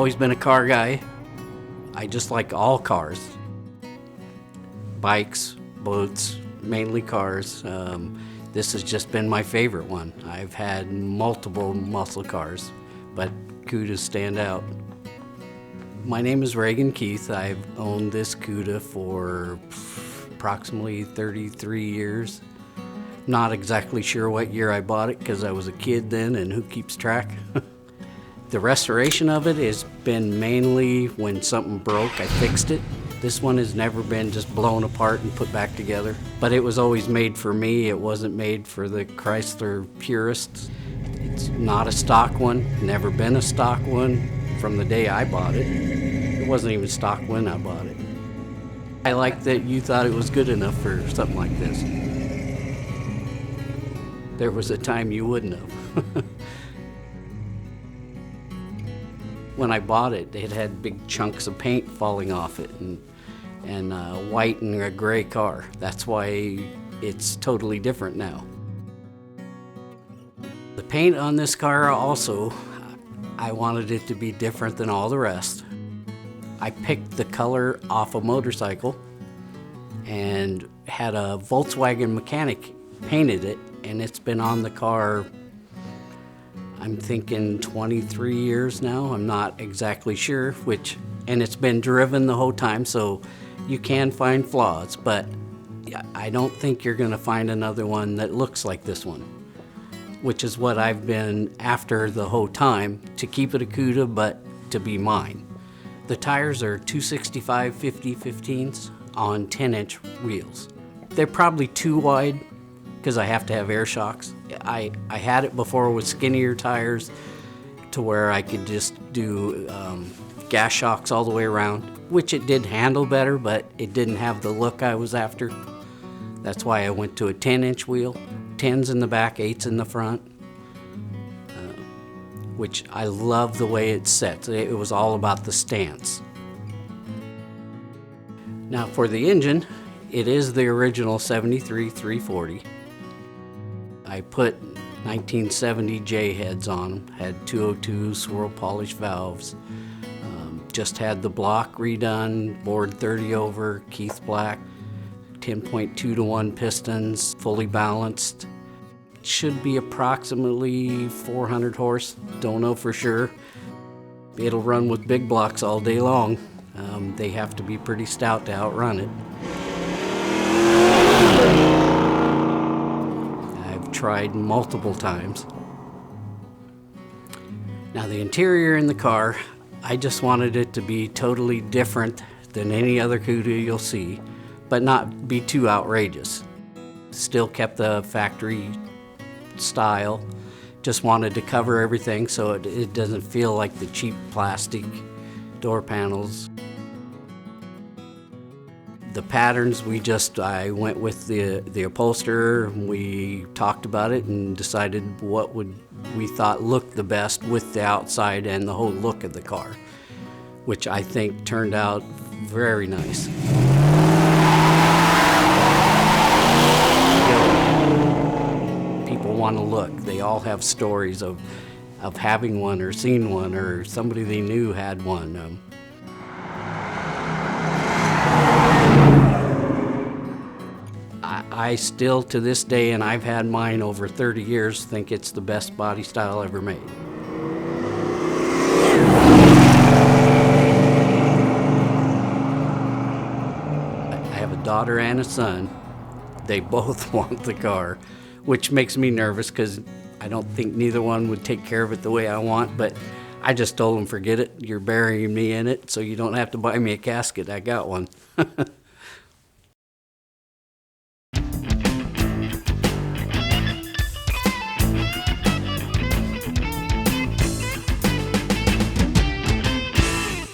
always been a car guy. I just like all cars. Bikes, boats, mainly cars. This has just been my favorite one. I've had multiple muscle cars, but Cudas stand out. My name is Regan Keith. I've owned this Cuda for approximately 33 years. Not exactly sure what year I bought it because I was a kid then, and who keeps track? The restoration of it has been mainly when something broke, I fixed it. This one has never been just blown apart and put back together, but it was always made for me. It wasn't made for the Chrysler purists. It's not a stock one, never been a stock one from the day I bought it. It wasn't even stock when I bought it. I like that you thought it was good enough for something like this. There was a time you wouldn't have. When I bought it, it had big chunks of paint falling off it, and a white and a gray car. That's why it's totally different now. The paint on this car also, I wanted it to be different than all the rest. I picked the color off a motorcycle and had a Volkswagen mechanic painted it, and it's been on the car, I'm thinking 23 years now. I'm not exactly sure and it's been driven the whole time, so you can find flaws, but I don't think you're gonna find another one that looks like this one, which is what I've been after the whole time, to keep it a Cuda, but to be mine. The tires are 265 50/15s on 10-inch wheels. They're probably too wide because I have to have air shocks. I had it before with skinnier tires to where I could just do gas shocks all the way around, which it did handle better, but it didn't have the look I was after. That's why I went to a 10-inch wheel, 10s in the back, 8s in the front, which I love the way it sets. It was all about the stance. Now for the engine, it is the original 73 340. I put 1970 J heads on them, had 202 swirl polish valves, just had the block redone, bored 30 over, Keith Black, 10.2-to-1 pistons, fully balanced. Should be approximately 400 horse, don't know for sure. It'll run with big blocks all day long. They have to be pretty stout to outrun it. Tried multiple times. Now the interior in the car, I just wanted it to be totally different than any other Cuda you'll see, but not be too outrageous. Still kept the factory style, just wanted to cover everything so it doesn't feel like the cheap plastic door panels. The patterns, I went with the upholsterer. We talked about it and decided what we thought looked the best with the outside and the whole look of the car, which I think turned out very nice. People want to look. They all have stories of having one or seen one or somebody they knew had one. I still, to this day, and I've had mine over 30 years, think it's the best body style ever made. I have a daughter and a son. They both want the car, which makes me nervous because I don't think neither one would take care of it the way I want, but I just told them, forget it, you're burying me in it, so you don't have to buy me a casket. I got one.